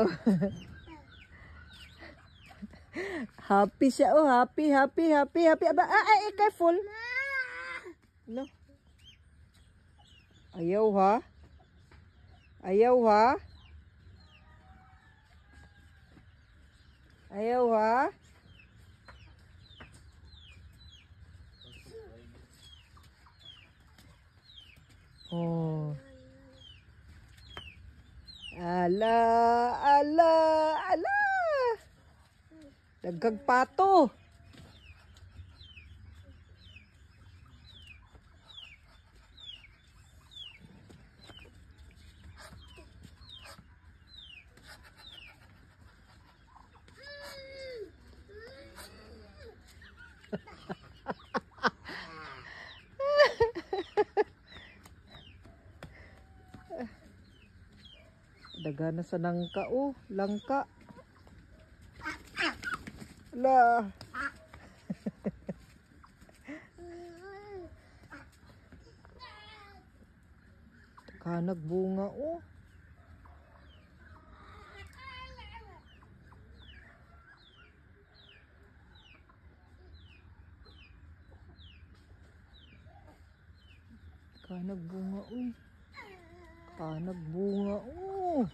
Wow. Happy siya. Oh, happy. Aba, careful. No. Ayaw ha. Ayaw ha. Ayaw ha. Oh. Ala. Daghang pato. Dagana sa nangka oh, langka. La. Kanag bunga oh. Kanag bunga oh. Kanag bunga oh.